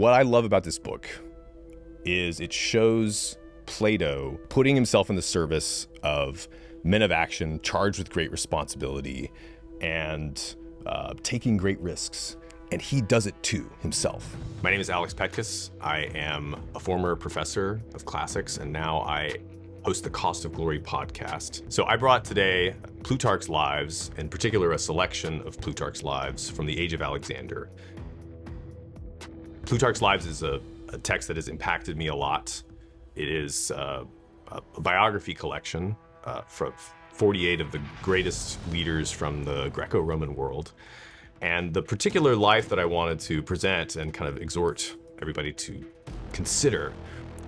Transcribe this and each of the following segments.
what I love about this book is it shows Plato putting himself in the service of men of action charged with great responsibility and taking great risks. And he does it too himself. My name is Alex Petkas. I am a former professor of classics, and now I host the Cost of Glory podcast. So I brought today Plutarch's Lives, in particular a selection of Plutarch's Lives from the Age of Alexander. Plutarch's Lives is a text that has impacted me a lot. It is a biography collection from 48 of the greatest leaders from the Greco-Roman world. And the particular life that I wanted to present and kind of exhort everybody to consider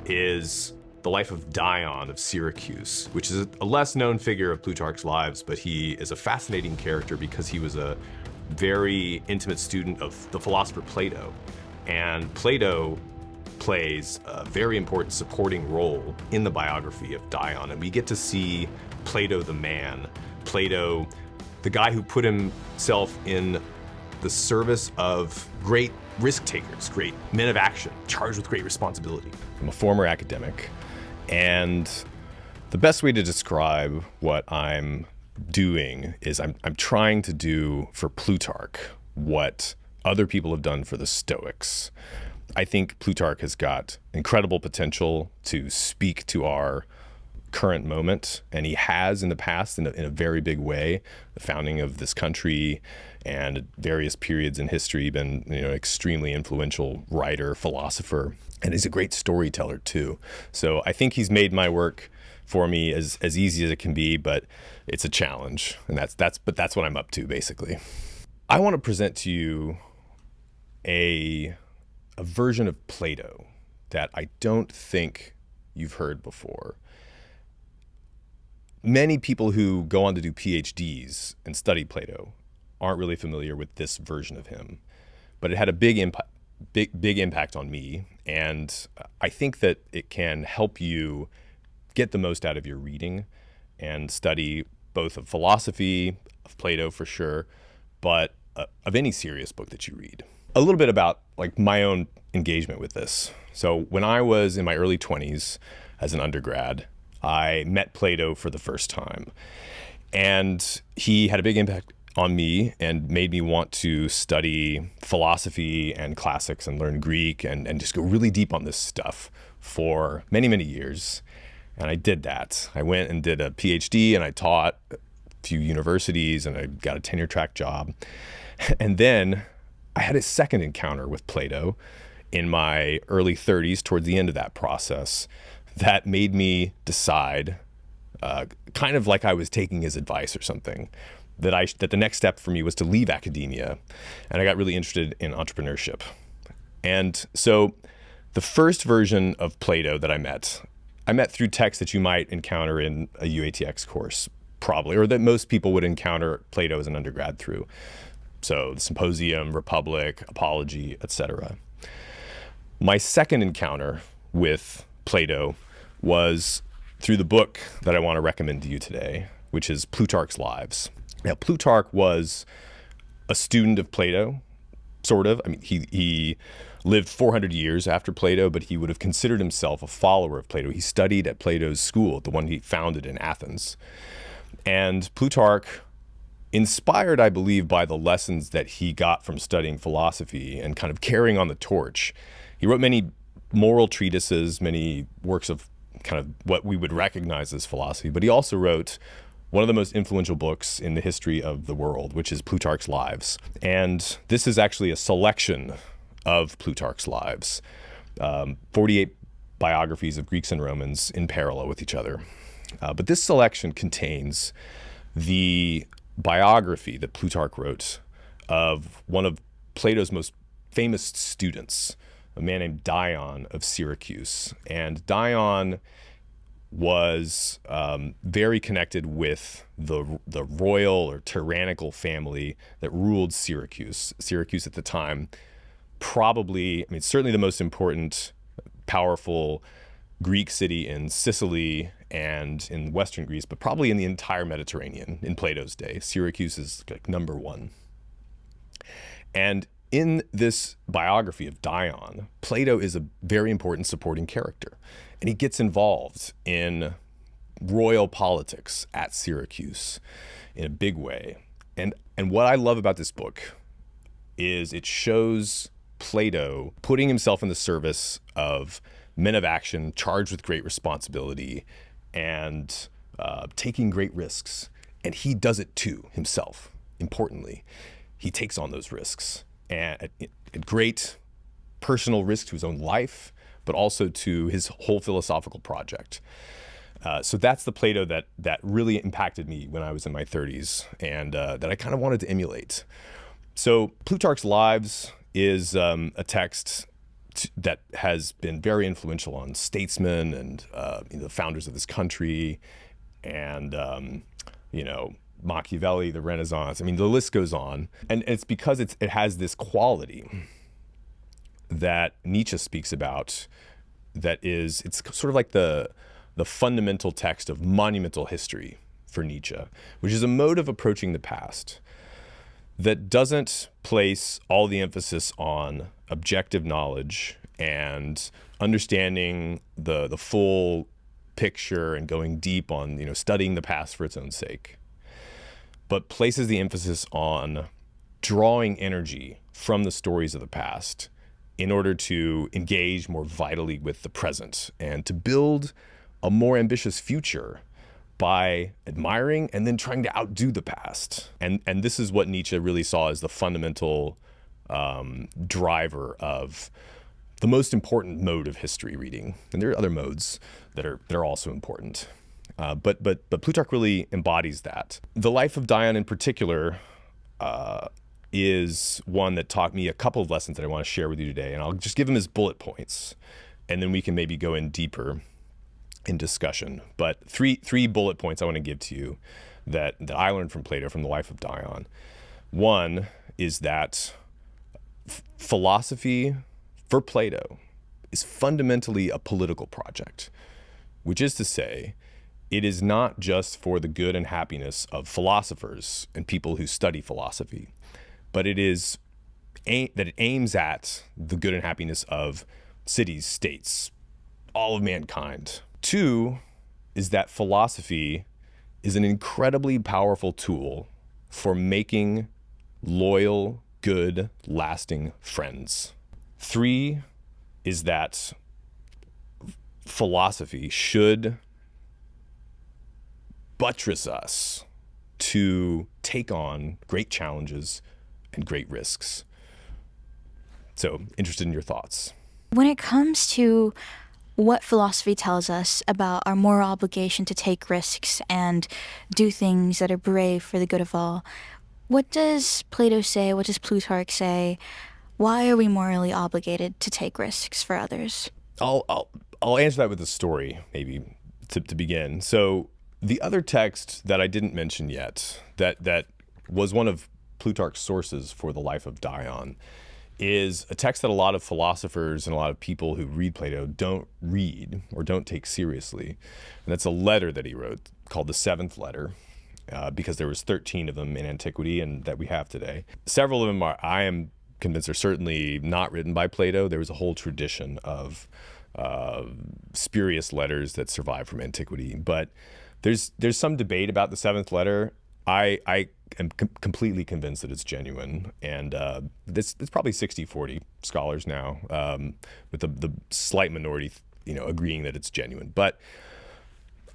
is the life of Dion of Syracuse, which is a less known figure of Plutarch's Lives, but he is a fascinating character because he was a very intimate student of the philosopher Plato. And Plato plays a very important supporting role in the biography of Dion. And we get to see Plato the man, Plato, the guy who put himself in the service of great risk takers, great men of action, charged with great responsibility. I'm a former academic, and the best way to describe what I'm doing is I'm trying to do for Plutarch what other people have done for the Stoics. I think Plutarch has got incredible potential to speak to our current moment, and he has in the past in a very big way. The founding of this country and at various periods in history been an extremely influential writer, philosopher, and he's a great storyteller too. So I think he's made my work for me as easy as it can be, but it's a challenge, and that's what I'm up to basically. I want to present to you a version of Plato that I don't think you've heard before. Many people who go on to do PhDs and study Plato aren't really familiar with this version of him, but it had a big impact on me, and I think that it can help you get the most out of your reading and study both of philosophy, of Plato for sure, but of any serious book that you read. A little bit about my own engagement with this. So when I was in my early 20s as an undergrad, I met Plato for the first time, and he had a big impact on me and made me want to study philosophy and classics and learn Greek and just go really deep on this stuff for many, many years. And I did that. I went and did a PhD, and I taught a few universities, and I got a tenure track job. And then I had a second encounter with Plato in my early 30s, towards the end of that process, that made me decide, kind of like I was taking his advice or something, that the next step for me was to leave academia, and I got really interested in entrepreneurship. And so the first version of Plato that I met through texts that you might encounter in a UATX course, probably, or that most people would encounter Plato as an undergrad through. So the Symposium, Republic, Apology, etc. My second encounter with Plato was through the book that I want to recommend to you today, which is Plutarch's Lives. Now, Plutarch was a student of Plato, sort of. I mean, he lived 400 years after Plato, but he would have considered himself a follower of Plato. He studied at Plato's school, the one he founded in Athens. And Plutarch, inspired, I believe, by the lessons that he got from studying philosophy and kind of carrying on the torch, he wrote many moral treatises, many works of kind of what we would recognize as philosophy, but he also wrote one of the most influential books in the history of the world, which is Plutarch's Lives. And this is actually a selection of Plutarch's Lives, 48 biographies of Greeks and Romans in parallel with each other. But this selection contains the biography that Plutarch wrote of one of Plato's most famous students, a man named Dion of Syracuse. And Dion was very connected with the royal or tyrannical family that ruled Syracuse. Syracuse at the time, probably, certainly the most important, powerful Greek city in Sicily and in Western Greece, but probably in the entire Mediterranean in Plato's day. Syracuse is like number one. And in this biography of Dion, Plato is a very important supporting character, and he gets involved in royal politics at Syracuse in a big way. And what I love about this book is it shows Plato putting himself in the service of men of action charged with great responsibility and taking great risks. And he does it too himself, importantly. He takes on those risks and at great personal risk to his own life, but also to his whole philosophical project. So that's the Plato that really impacted me when I was in my 30s and that I kind of wanted to emulate. So Plutarch's Lives is a text that has been very influential on statesmen and the founders of this country and Machiavelli, the Renaissance. I mean, the list goes on. And it's because it has this quality that Nietzsche speaks about it's sort of like the fundamental text of monumental history for Nietzsche, which is a mode of approaching the past that doesn't place all the emphasis on objective knowledge and understanding the full picture and going deep on studying the past for its own sake, but places the emphasis on drawing energy from the stories of the past in order to engage more vitally with the present and to build a more ambitious future by admiring and then trying to outdo the past. And this is what Nietzsche really saw as the fundamental driver of the most important mode of history reading. And there are other modes that are also important. But Plutarch really embodies that. The life of Dion in particular is one that taught me a couple of lessons that I want to share with you today. And I'll just give them as bullet points, and then we can maybe go in deeper in discussion. But three bullet points I want to give to you that I learned from Plato, from the life of Dion. One is that philosophy for Plato is fundamentally a political project, which is to say, it is not just for the good and happiness of philosophers and people who study philosophy, but it aims at the good and happiness of cities, states, all of mankind. Two is that philosophy is an incredibly powerful tool for making loyal, good, lasting friends. Three is that philosophy should buttress us to take on great challenges and great risks. So, interested in your thoughts. When it comes to what philosophy tells us about our moral obligation to take risks and do things that are brave for the good of all, what does Plato say? What does Plutarch say? Why are we morally obligated to take risks for others? I'll answer that with a story, maybe, to begin. So the other text that I didn't mention yet, that was one of Plutarch's sources for the life of Dion, is a text that a lot of philosophers and a lot of people who read Plato don't read or don't take seriously. And that's a letter that he wrote called the Seventh Letter, because there was 13 of them in antiquity and that we have today. Several of them I am convinced, are certainly not written by Plato. There was a whole tradition of spurious letters that survive from antiquity. But there's some debate about the Seventh Letter. I am completely convinced that it's genuine, and it's probably 60-40 scholars now, with the slight minority, agreeing that it's genuine. But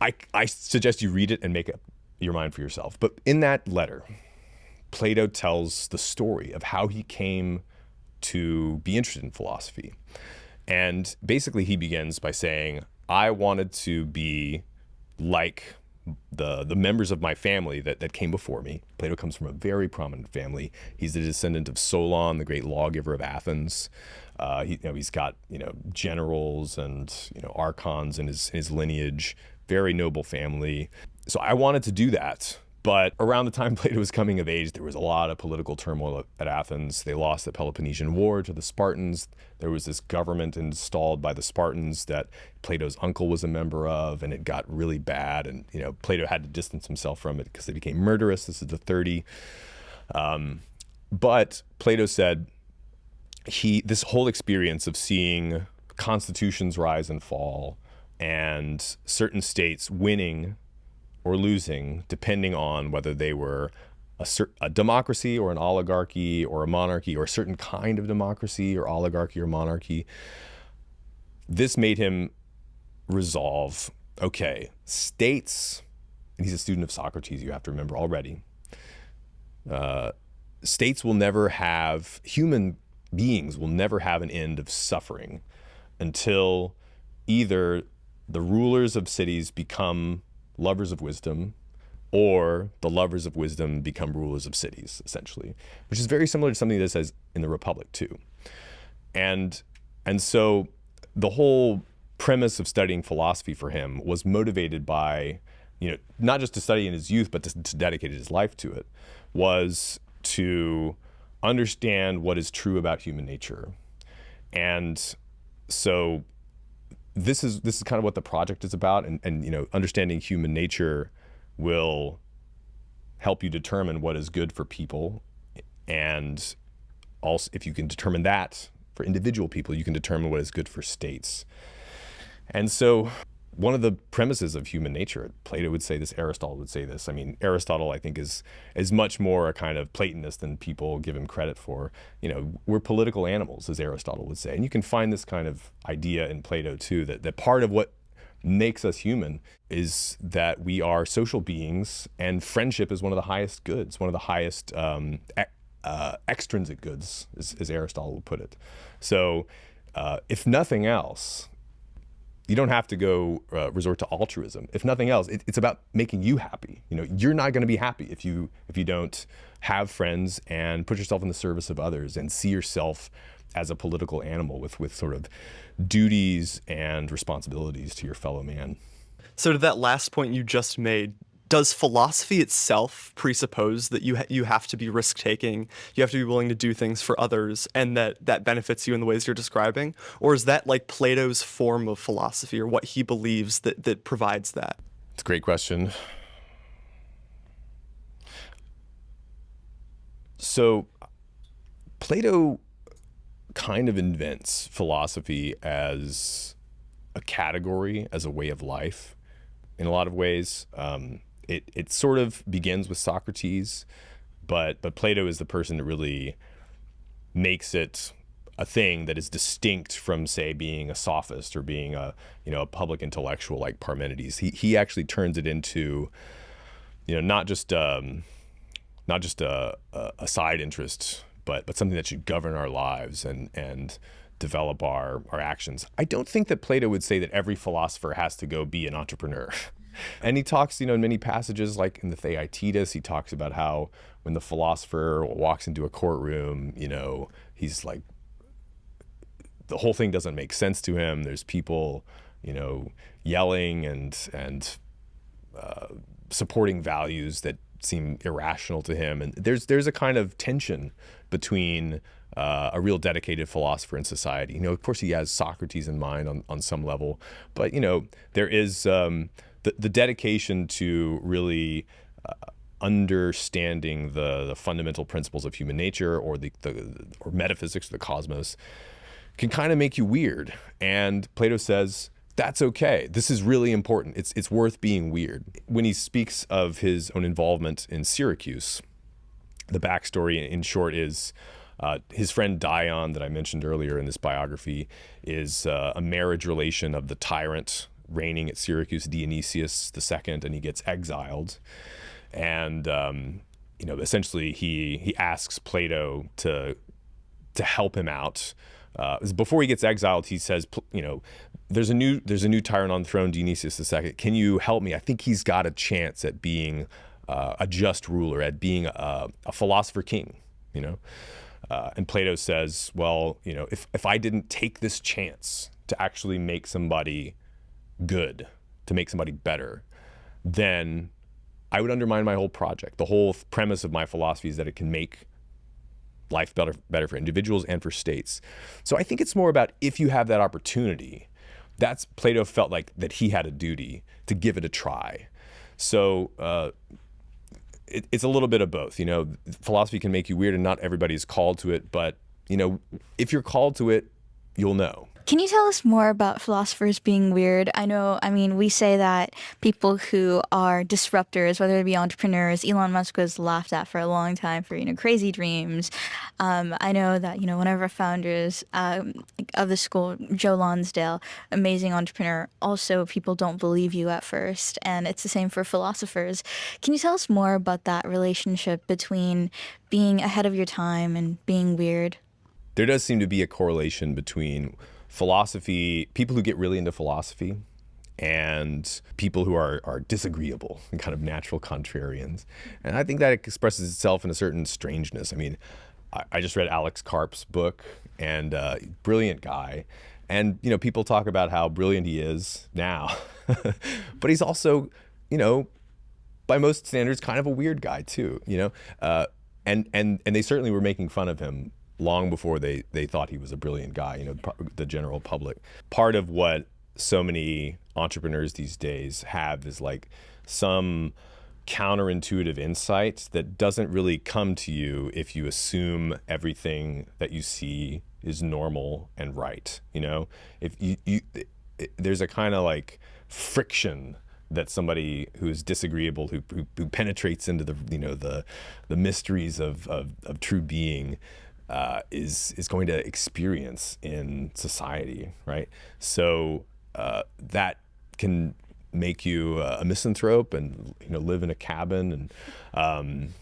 I suggest you read it and make up your mind for yourself. But in that letter, Plato tells the story of how he came to be interested in philosophy, and basically he begins by saying, "I wanted to be like the members of my family that came before me." Plato comes from a very prominent family. He's the descendant of Solon, the great lawgiver of Athens. He's got generals and archons in his lineage. Very noble family. So I wanted to do that. But around the time Plato was coming of age, there was a lot of political turmoil at Athens. They lost the Peloponnesian War to the Spartans. There was this government installed by the Spartans that Plato's uncle was a member of, and it got really bad. And Plato had to distance himself from it because it became murderous. This is the 30. But Plato said, this whole experience of seeing constitutions rise and fall and certain states winning or losing depending on whether they were a democracy or an oligarchy or a monarchy or a certain kind of democracy or oligarchy or monarchy. This made him resolve, okay, states, and he's a student of Socrates, you have to remember already, states will never have, human beings will never have an end of suffering until either the rulers of cities become lovers of wisdom or the lovers of wisdom become rulers of cities, essentially, which is very similar to something that says in the Republic too. And so the whole premise of studying philosophy for him was motivated by, not just to study in his youth, but to dedicate his life to it, was to understand what is true about human nature. And so this is kind of what the project is about, and understanding human nature will help you determine what is good for people, and also if you can determine that for individual people, you can determine what is good for states. And so one of the premises of human nature, Plato would say this, Aristotle would say this. I mean, Aristotle, I think, is much more a kind of Platonist than people give him credit for. We're political animals, as Aristotle would say. And you can find this kind of idea in Plato, too, that part of what makes us human is that we are social beings, and friendship is one of the highest goods, one of the highest extrinsic goods, as Aristotle would put it. So if nothing else, you don't have to go resort to altruism. If nothing else, it's about making you happy. You're not going to be happy if you don't have friends and put yourself in the service of others and see yourself as a political animal with sort of duties and responsibilities to your fellow man. So to that last point you just made, does philosophy itself presuppose that you have to be risk-taking, you have to be willing to do things for others, and that benefits you in the ways you're describing? Or is that like Plato's form of philosophy, or what he believes that provides that? It's a great question. So Plato kind of invents philosophy as a category, as a way of life in a lot of ways. It sort of begins with Socrates, but Plato is the person that really makes it a thing that is distinct from, say, being a sophist or being a public intellectual like Parmenides. He actually turns it into not just a side interest, but something that should govern our lives and develop our actions. I don't think that Plato would say that every philosopher has to go be an entrepreneur. And he talks, in many passages, like in the Theaetetus, he talks about how when the philosopher walks into a courtroom, he's like, the whole thing doesn't make sense to him. There's people, yelling and supporting values that seem irrational to him. And there's a kind of tension between a real dedicated philosopher in society. Of course, he has Socrates in mind on some level, but, there is the dedication to really understanding the fundamental principles of human nature or or metaphysics of the cosmos can kind of make you weird. And Plato says, that's okay. This is really important. It's worth being weird. When he speaks of his own involvement in Syracuse, the backstory in short is his friend Dion that I mentioned earlier in this biography is a marriage relation of the tyrant reigning at Syracuse, Dionysius II, and he gets exiled. And essentially he asks Plato to help him out. Before he gets exiled, he says, there's a new tyrant on the throne, Dionysius II. Can you help me? I think he's got a chance at being a just ruler, at being a philosopher king. And Plato says, well, if I didn't take this chance to actually make somebody good, to make somebody better, then I would undermine my whole project. The whole premise of my philosophy is that it can make life better for individuals and for states. So I think it's more about if you have that opportunity. That's Plato felt like that he had a duty to give it a try. So it's a little bit of both. Philosophy can make you weird, and not everybody is called to it. But if you're called to it, you'll know. Can you tell us more about philosophers being weird? We say that people who are disruptors, whether it be entrepreneurs, Elon Musk was laughed at for a long time for, crazy dreams. I know that, one of our founders of the school, Joe Lonsdale, amazing entrepreneur, also people don't believe you at first. And it's the same for philosophers. Can you tell us more about that relationship between being ahead of your time and being weird? There does seem to be a correlation between philosophy, people who get really into philosophy, and people who are disagreeable and kind of natural contrarians. And I think that expresses itself in a certain strangeness. I mean, I just read Alex Karp's book, and brilliant guy. And, people talk about how brilliant he is now, but he's also, by most standards, kind of a weird guy too, and they certainly were making fun of him long before they thought he was a brilliant guy, the general public. Part of what so many entrepreneurs these days have is like some counterintuitive insight that doesn't really come to you if you assume everything that you see is normal and right. If there's a kind of like friction that somebody who's disagreeable, who penetrates into the mysteries of true being, is going to experience in society, right? So that can make you a misanthrope and live in a cabin, and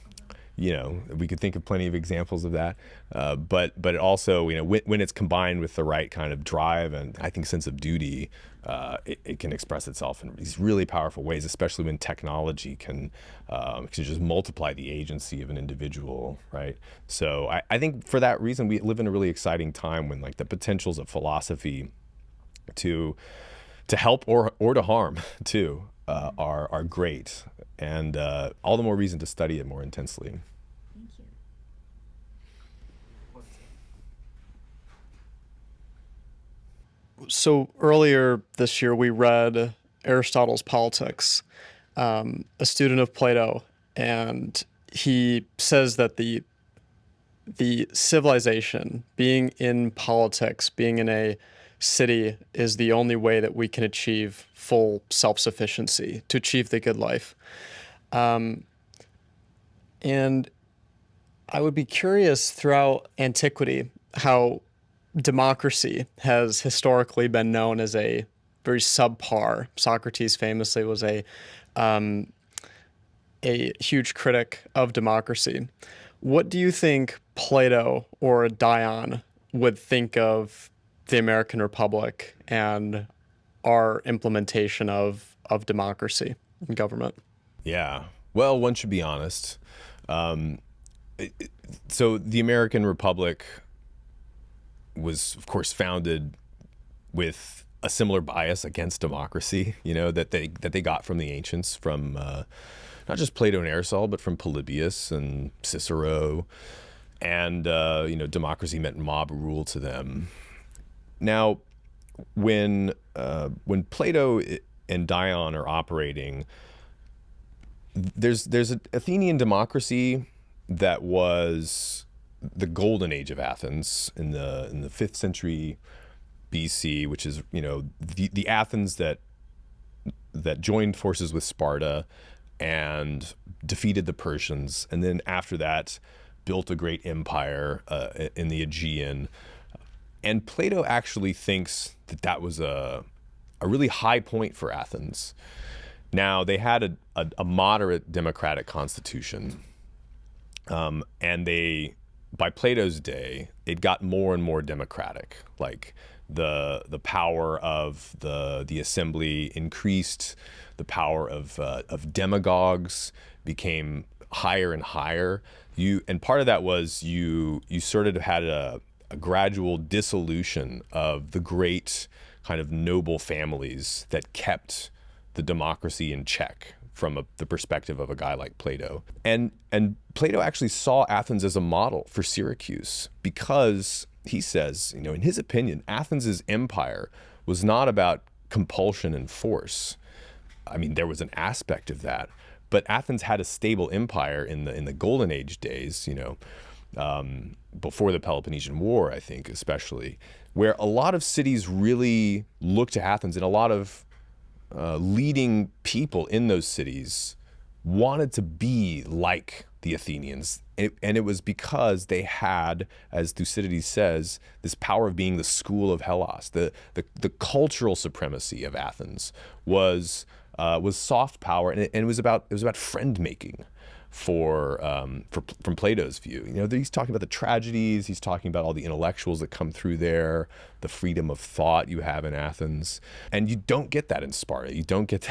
we could think of plenty of examples of that. But it also when it's combined with the right kind of drive and I think sense of duty, it can express itself in these really powerful ways, especially when technology can just multiply the agency of an individual, right? So I think for that reason, we live in a really exciting time when like the potentials of philosophy to help or to harm too are great, and all the more reason to study it more intensely. So earlier this year, we read Aristotle's Politics, a student of Plato, and he says that the civilization, being in politics, being in a city, is the only way that we can achieve full self-sufficiency, to achieve the good life. And I would be curious throughout antiquity how democracy has historically been known as a very subpar. Socrates famously was a huge critic of democracy. What do you think Plato or Dion would think of the American Republic and our implementation of democracy in government? Yeah. Well, one should be honest. So the American Republic was, of course, founded with a similar bias against democracy, that they got from the ancients, from not just Plato and Aristotle, but from Polybius and Cicero. And democracy meant mob rule to them. Now, when Plato and Dion are operating, there's an Athenian democracy that was the golden age of Athens in the 5th century BC, which is the Athens that joined forces with Sparta and defeated the Persians, and then after that built a great empire in the Aegean. And Plato actually thinks that was a really high point for Athens. Now, they had a moderate democratic constitution, and by Plato's day, it got more and more democratic. Like the power of the assembly increased, the power of demagogues became higher and higher. And part of that was you sort of had a gradual dissolution of the great kind of noble families that kept the democracy in check from the perspective of a guy like Plato. And Plato actually saw Athens as a model for Syracuse, because he says, in his opinion, Athens' empire was not about compulsion and force. I mean, there was an aspect of that, but Athens had a stable empire in the Golden Age days, before the Peloponnesian War, I think, especially, where a lot of cities really looked to Athens, and a lot of leading people in those cities wanted to be like the Athenians. And it was because they had, as Thucydides says, this power of being the school of Hellas. The cultural supremacy of Athens was soft power, and it was about friend making. From Plato's view, he's talking about the tragedies. He's talking about all the intellectuals that come through there, the freedom of thought you have in Athens, and you don't get that in Sparta. You don't get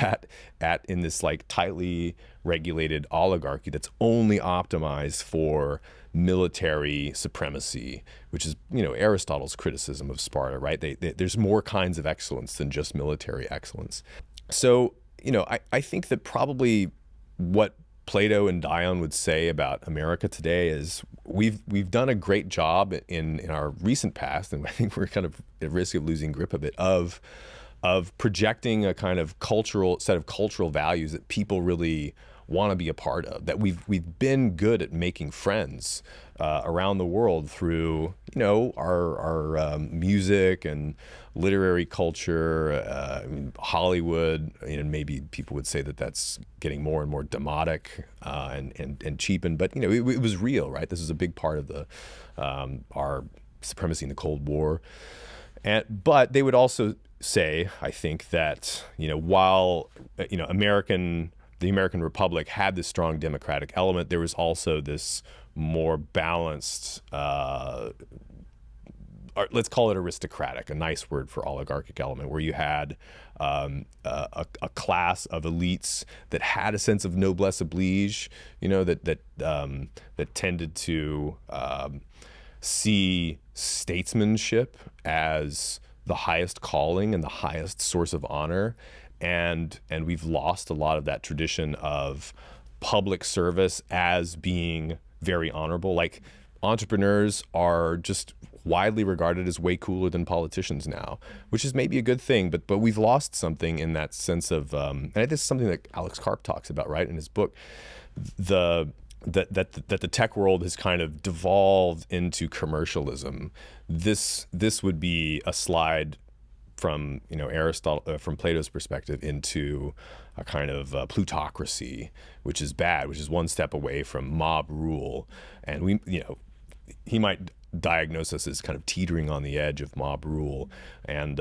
that in this like tightly regulated oligarchy that's only optimized for military supremacy, which is Aristotle's criticism of Sparta. Right? There's more kinds of excellence than just military excellence. So I think that probably what Plato and Dion would say about America today is we've done a great job in our recent past, and I think we're kind of at risk of losing grip of it, of projecting a kind of set of cultural values that people really want to be a part of, that we've been good at making friends around the world through our music and literary culture, Hollywood. Maybe people would say that that's getting more and more demotic and cheapened, but it was real, right? This is a big part of our supremacy in the Cold War, but they would also say, I think, that while the American Republic had this strong democratic element, there was also this more balanced, let's call it aristocratic, a nice word for oligarchic element, where you had a class of elites that had a sense of noblesse oblige, that tended to see statesmanship as the highest calling and the highest source of honor. And we've lost a lot of that tradition of public service as being very honorable. Like, entrepreneurs are just widely regarded as way cooler than politicians now, which is maybe a good thing, but we've lost something in that sense of, and this is something that Alex Karp talks about, right, in his book, that the tech world has kind of devolved into commercialism. This would be a slide from Aristotle, from Plato's perspective, into a kind of plutocracy, which is bad, which is one step away from mob rule. And he might diagnose us as kind of teetering on the edge of mob rule, and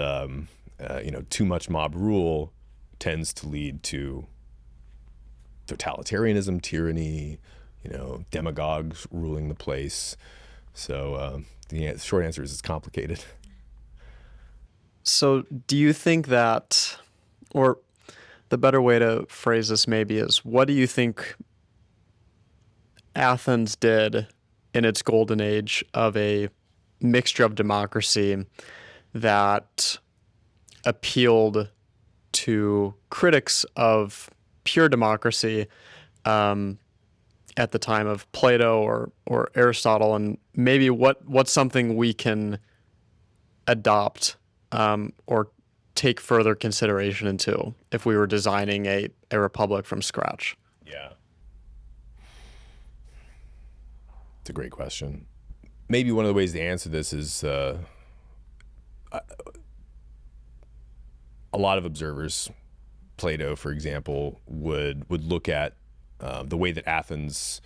too much mob rule tends to lead to totalitarianism, tyranny, demagogues ruling the place. So the short answer is it's complicated. So do you think that, or the better way to phrase this maybe is, what do you think Athens did in its golden age of a mixture of democracy that appealed to critics of pure democracy at the time of Plato or Aristotle, and maybe what's something we can adopt or take further consideration into if we were designing a republic from scratch? Yeah. It's a great question. Maybe one of the ways to answer this is a lot of observers, Plato, for example, would look at the way that Athens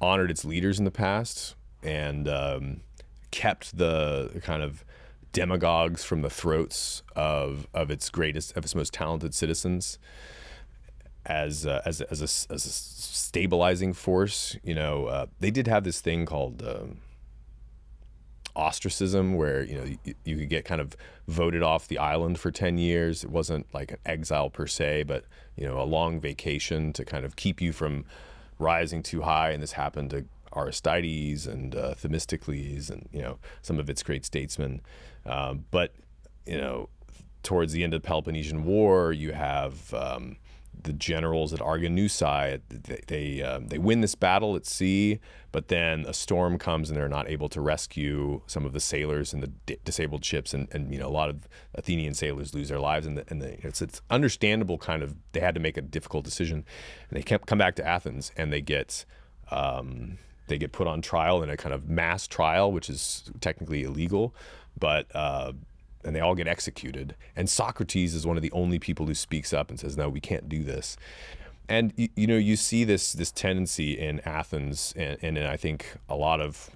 honored its leaders in the past and kept the kind of demagogues from the throats of its most talented citizens as a stabilizing force. They did have this thing called ostracism, where you could get kind of voted off the island for 10 years. It wasn't like an exile per se, but a long vacation to kind of keep you from rising too high. And this happened to Aristides and Themistocles and some of its great statesmen. But towards the end of the Peloponnesian War, you have the generals at Arginusae. They win this battle at sea, but then a storm comes and they're not able to rescue some of the sailors in the disabled ships, and a lot of Athenian sailors lose their lives. And it's understandable. Kind of, they had to make a difficult decision, and they come back to Athens and they get they get put on trial in a kind of mass trial, which is technically illegal, but and they all get executed. And Socrates is one of the only people who speaks up and says, no, we can't do this. And you see this tendency in Athens and in I think a lot of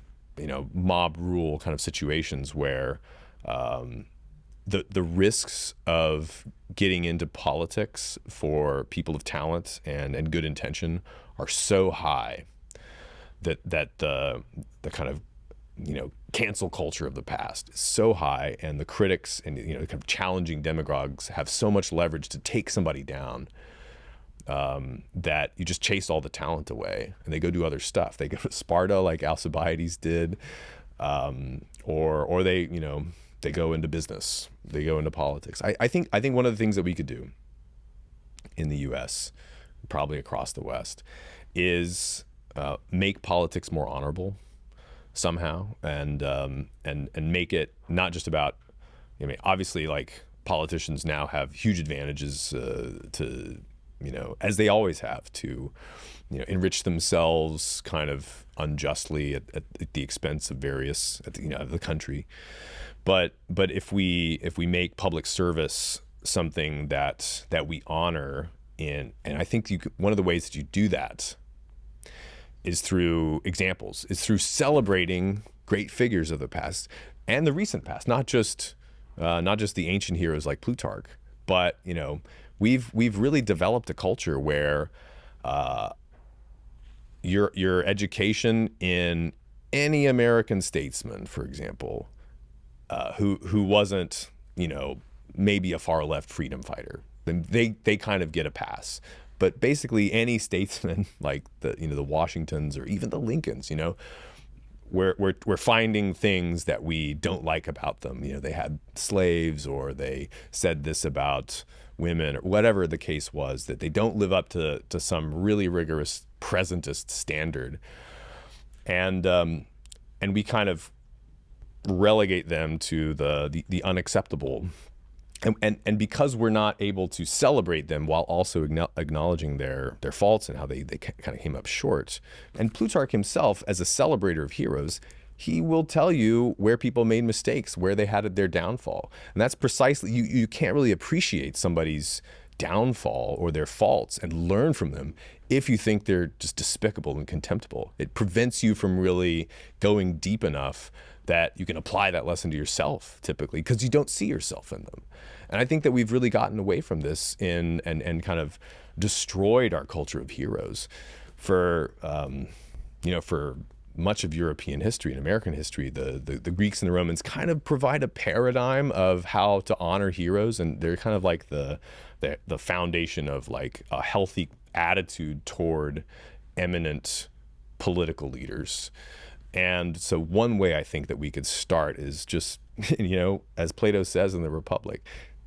mob rule kind of situations where the risks of getting into politics for people of talent and good intention are so high that the kind of cancel culture of the past is so high, and the critics and kind of challenging demagogues have so much leverage to take somebody down that you just chase all the talent away and they go do other stuff. They go to Sparta like Alcibiades did, or they they go into business, they go into politics. I think one of the things that we could do in the U.S., probably across the West, is make politics more honorable somehow, and make it not just about. I mean, obviously, like politicians now have huge advantages to as they always have, to enrich themselves kind of unjustly at the expense of various of the country. But if we make public service something that we honor and I think one of the ways that you do that is through examples, is through celebrating great figures of the past and the recent past, not just the ancient heroes like Plutarch, but we've really developed a culture where your education in any American statesman, for example, who wasn't maybe a far left freedom fighter, then they kind of get a pass. But basically any statesman like the Washingtons or even the Lincolns, we're finding things that we don't like about them. They had slaves, or they said this about women, or whatever the case was, that they don't live up to some really rigorous presentist standard. And we kind of relegate them to the unacceptable. And because we're not able to celebrate them while also acknowledging their faults and how they kind of came up short. And Plutarch himself, as a celebrator of heroes, he will tell you where people made mistakes, where they had their downfall. And that's precisely, you can't really appreciate somebody's downfall or their faults and learn from them if you think they're just despicable and contemptible. It prevents you from really going deep enough that you can apply that lesson to yourself, typically, because you don't see yourself in them. And I think that we've really gotten away from this and kind of destroyed our culture of heroes. For much of European history and American history, the Greeks and the Romans kind of provide a paradigm of how to honor heroes, and they're kind of like the foundation of like a healthy attitude toward eminent political leaders. And so one way I think that we could start is just, as Plato says in the Republic,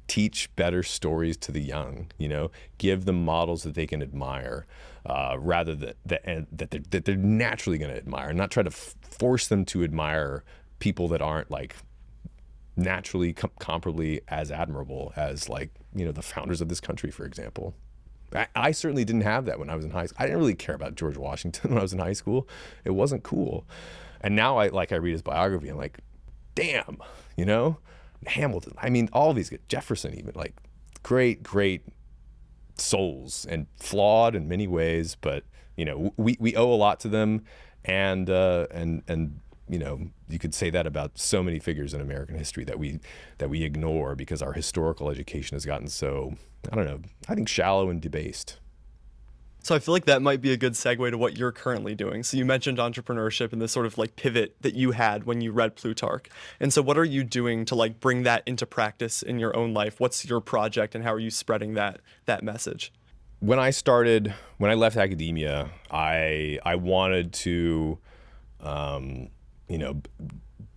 teach better stories to the young, give them models that they can admire, rather that they're naturally going to admire, not try to force them to admire people that aren't like naturally comparably as admirable as like, the founders of this country, for example. I certainly didn't have that when I was in high school. I didn't really care about George Washington when I was in high school. It wasn't cool. And now I read his biography and I'm like, damn, Hamilton. I mean, all of these, Jefferson even, like great souls and flawed in many ways, but we owe a lot to them, and you could say that about so many figures in American history that we ignore because our historical education has gotten so, I think shallow and debased. So I feel like that might be a good segue to what you're currently doing. So you mentioned entrepreneurship and this sort of like pivot that you had when you read Plutarch. And so what are you doing to like bring that into practice in your own life? What's your project and how are you spreading that message? When I left academia, I wanted to,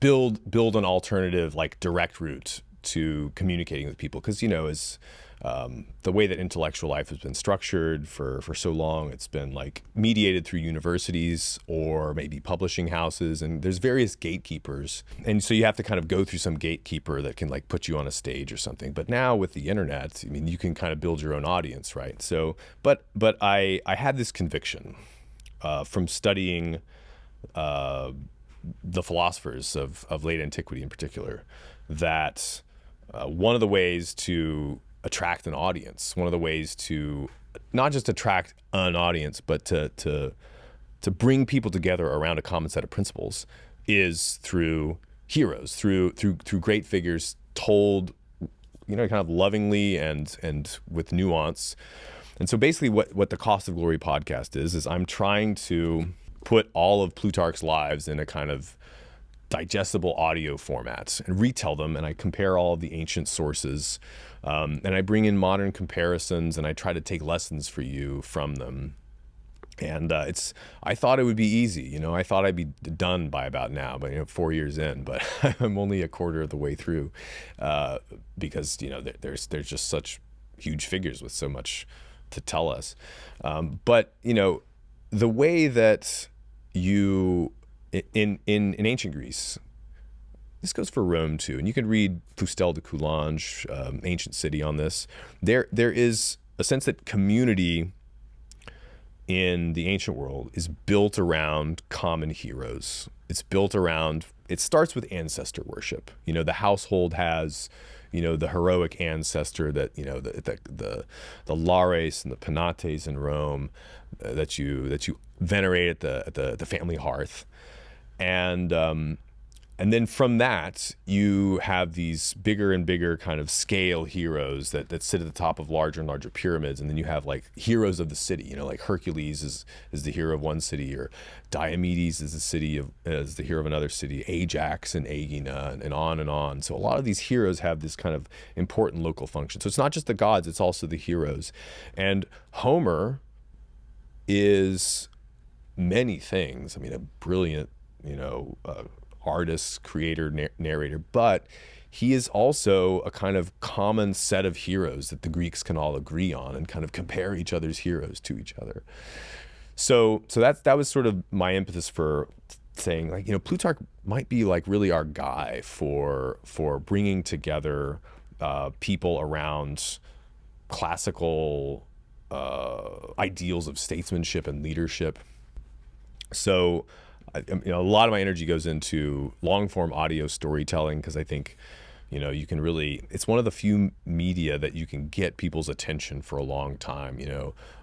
build an alternative, like direct route to communicating with people. Because, as the way that intellectual life has been structured for so long, it's been like mediated through universities or maybe publishing houses, and there's various gatekeepers. And so you have to kind of go through some gatekeeper that can like put you on a stage or something. But now with the internet, I mean, you can kind of build your own audience, right? So, but I had this conviction from studying the philosophers of late antiquity in particular, that one of the ways to attract an audience, one of the ways to not just attract an audience, but to bring people together around a common set of principles is through heroes, through great figures told, kind of lovingly and with nuance. And so basically what the Cost of Glory podcast is I'm trying to put all of Plutarch's lives in a kind of digestible audio format and retell them, and I compare all of the ancient sources, and I bring in modern comparisons, and I try to take lessons for you from them. And I thought it would be easy, I thought I'd be done by about now, but 4 years in, but I'm only a quarter of the way through, because there's just such huge figures with so much to tell us. But the way that you in ancient Greece, this goes for Rome too, and you can read Pustel de Coulanges, ancient city, on this. There is a sense that community in the ancient world is built around common heroes. It starts with ancestor worship. The household has, the heroic ancestor that, the Lares and the Penates in Rome, that you venerate at the family hearth. And then from that, you have these bigger and bigger kind of scale heroes that sit at the top of larger and larger pyramids. And then you have like heroes of the city, like Hercules is the hero of one city, or Diomedes is the hero of another city, Ajax and Aegina, and on and on. So a lot of these heroes have this kind of important local function. So it's not just the gods, it's also the heroes. And Homer is many things. I mean, a brilliant, artist, creator, narrator, but he is also a kind of common set of heroes that the Greeks can all agree on and kind of compare each other's heroes to each other. So that was sort of my impetus for saying, like, Plutarch might be like really our guy for bringing together people around classical ideals of statesmanship and leadership. So a lot of my energy goes into long form audio storytelling, because I think, you can really, it's one of the few media that you can get people's attention for a long time.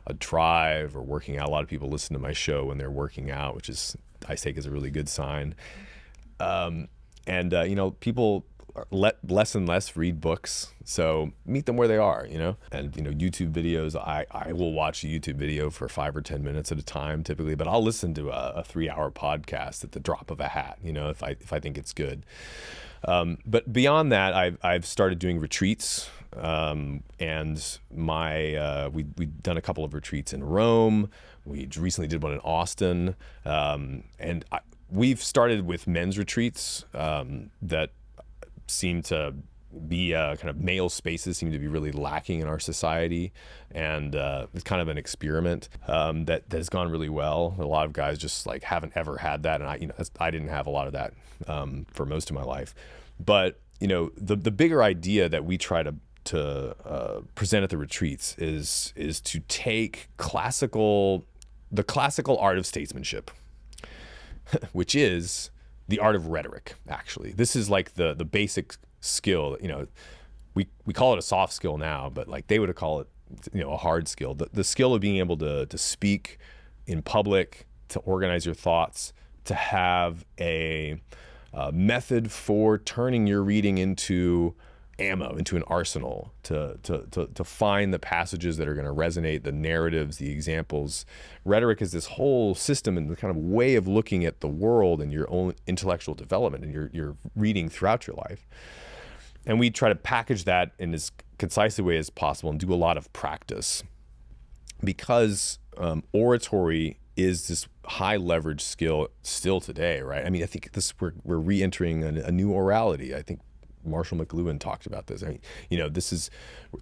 A drive or working out. A lot of people listen to my show when they're working out, which is, I take as a really good sign. People less and less read books, so meet them where they are, and YouTube videos, I will watch a YouTube video for 5 or 10 minutes at a time typically, but I'll listen to a 3-hour podcast at the drop of a hat, if I think it's good. But beyond that, I've started doing retreats, and we've done a couple of retreats in Rome. We recently did one in Austin, and we've started with men's retreats that seem to be kind of male spaces seem to be really lacking in our society, and it's kind of an experiment that has gone really well. A lot of guys just like haven't ever had that, and I didn't have a lot of that for most of my life. But the bigger idea that we try to present at the retreats is to take the classical art of statesmanship, which is the art of rhetoric. Actually, this is like the basic skill. We call it a soft skill now, but like they would call it a hard skill. The skill of being able to speak in public, to organize your thoughts, to have a method for turning your reading into ammo, into an arsenal, to find the passages that are going to resonate, the narratives, the examples. Rhetoric is this whole system and the kind of way of looking at the world and your own intellectual development and your reading throughout your life. And we try to package that in as concise a way as possible and do a lot of practice, because oratory is this high leverage skill still today, right? I mean, I think we're re-entering a new orality. I think Marshall McLuhan talked about this. I mean,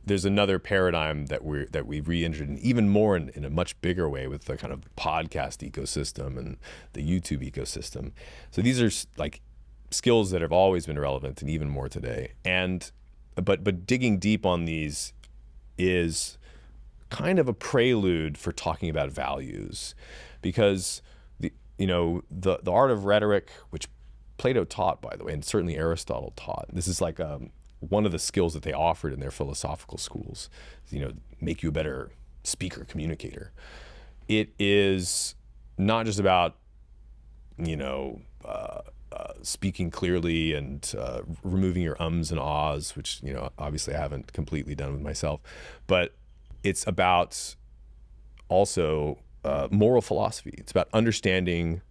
there's another paradigm that we've re-entered, and even more in a much bigger way with the kind of podcast ecosystem and the YouTube ecosystem. So these are like skills that have always been relevant and even more today. But digging deep on these is kind of a prelude for talking about values, because the art of rhetoric, which Plato taught, by the way, and certainly Aristotle taught. This is like one of the skills that they offered in their philosophical schools. Make you a better speaker, communicator. It is not just about speaking clearly and removing your ums and ahs, which obviously I haven't completely done with myself, but it's about also moral philosophy. It's about understanding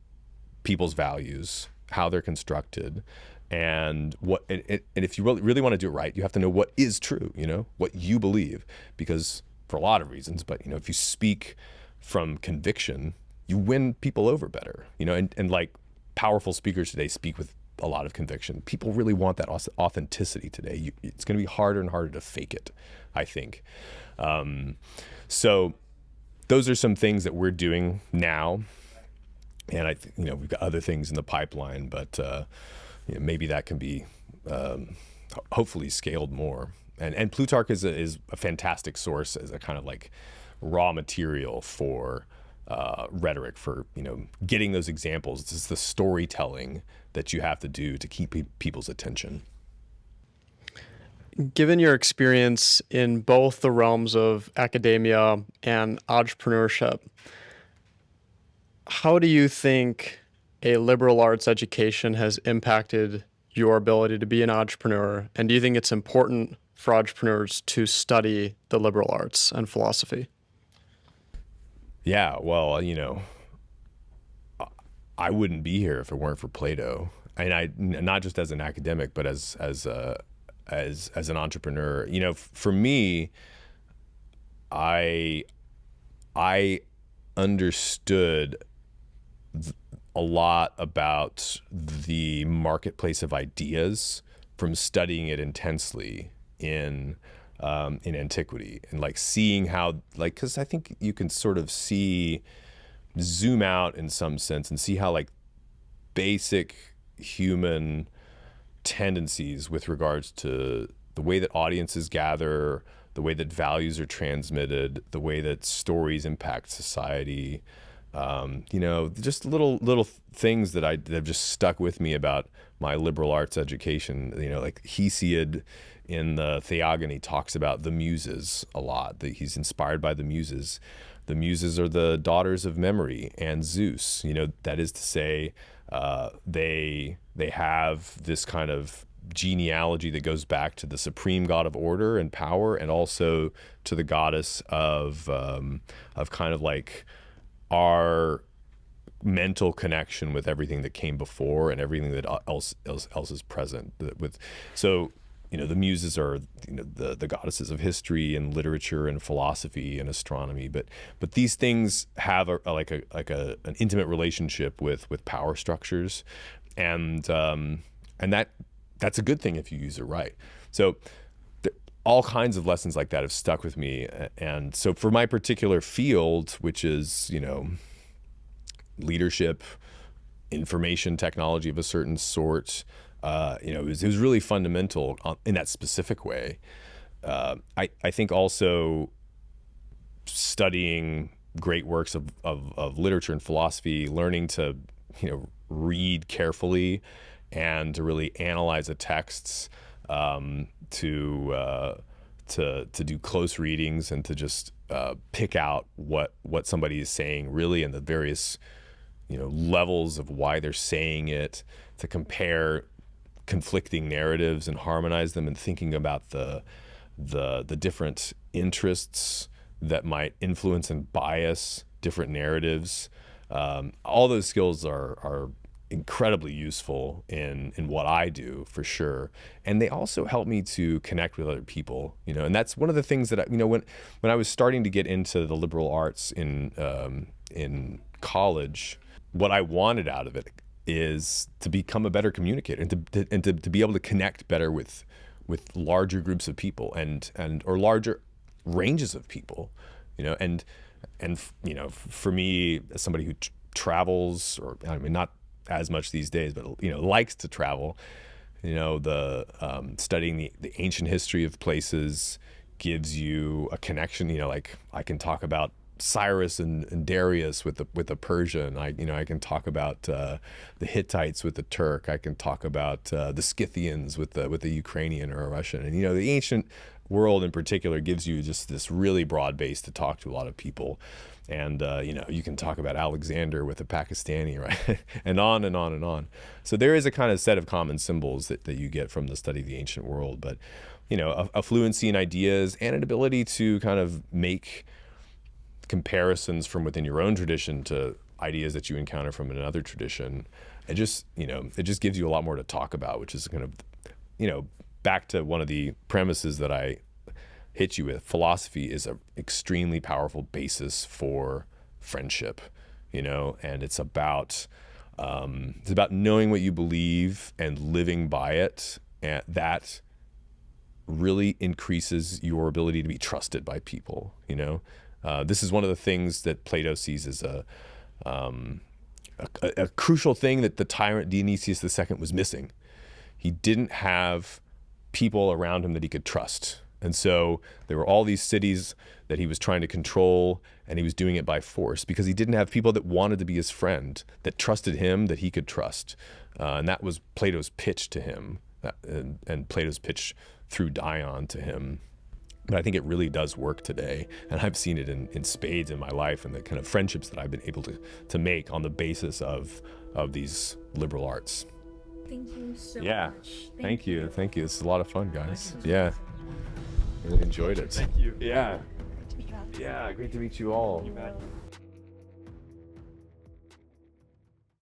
people's values, how they're constructed, and if you really want to do it right, you have to know what is true, what you believe, because for a lot of reasons, but if you speak from conviction, you win people over better, and like powerful speakers today speak with a lot of conviction. People really want that authenticity today. It's going to be harder and harder to fake it, I think. So those are some things that we're doing now. And I think, we've got other things in the pipeline, but maybe that can be hopefully scaled more. And Plutarch is a fantastic source as a kind of like raw material for rhetoric, for getting those examples. This is the storytelling that you have to do to keep people's attention. Given your experience in both the realms of academia and entrepreneurship, how do you think a liberal arts education has impacted your ability to be an entrepreneur? And do you think it's important for entrepreneurs to study the liberal arts and philosophy? Yeah, well, I wouldn't be here if it weren't for Plato. And I, not just as an academic, but as an entrepreneur. For me, I understood a lot about the marketplace of ideas from studying it intensely in antiquity, and like seeing how, like, because I think you can sort of zoom out in some sense and see how like basic human tendencies with regards to the way that audiences gather, the way that values are transmitted, the way that stories impact society. Just little things that have just stuck with me about my liberal arts education. Like Hesiod in the Theogony talks about the Muses a lot, that he's inspired by the Muses. The Muses are the daughters of memory and Zeus. That is to say, they have this kind of genealogy that goes back to the supreme god of order and power, and also to the goddess of kind of like our mental connection with everything that came before and everything that else is present. The Muses are the goddesses of history and literature and philosophy and astronomy, but these things have an intimate relationship with power structures, and that's a good thing if you use it right. So all kinds of lessons like that have stuck with me. And so for my particular field, which is, leadership, information technology of a certain sort, it was really fundamental in that specific way. I think also studying great works of literature and philosophy, learning to, read carefully and to really analyze the texts, to do close readings, and to just pick out what somebody is saying really, and the various levels of why they're saying it, to compare conflicting narratives and harmonize them, and thinking about the different interests that might influence and bias different narratives. All those skills are incredibly useful in what I do, for sure. And they also help me to connect with other people, and that's one of the things that when I was starting to get into the liberal arts in college, what I wanted out of it is to become a better communicator, and to be able to connect better with larger groups of people or larger ranges of people, and for me, as somebody who travels, or not as much these days, but likes to travel, studying the ancient history of places gives you a connection. Like I can talk about Cyrus and Darius with the Persian. I can talk about the Hittites with the Turk. I can talk about the Scythians with the Ukrainian or a Russian. And the ancient world in particular gives you just this really broad base to talk to a lot of people. And you can talk about Alexander with the Pakistani, right? and on and on and on. So there is a kind of set of common symbols that you get from the study of the ancient world. But a fluency in ideas and an ability to kind of make comparisons from within your own tradition to ideas that you encounter from another tradition. It just gives you a lot more to talk about, which is kind of, back to one of the premises that I hit you with. Philosophy is an extremely powerful basis for friendship, and it's about knowing what you believe and living by it, and that really increases your ability to be trusted by people. This is one of the things that Plato sees as a crucial thing that the tyrant Dionysius II was missing. He didn't have people around him that he could trust. And so there were all these cities that he was trying to control, and he was doing it by force because he didn't have people that wanted to be his friend, that trusted him, that he could trust. And that was Plato's pitch to him, and Plato's pitch through Dion to him. But I think it really does work today, and I've seen it in spades in my life, and the kind of friendships that I've been able to make on the basis of these liberal arts. Thank you so Yeah, much. thank you. This is a lot of fun, guys. Yeah, really enjoyed it. Thank you. Yeah, Good to meet you. yeah, great to meet you all. You bet.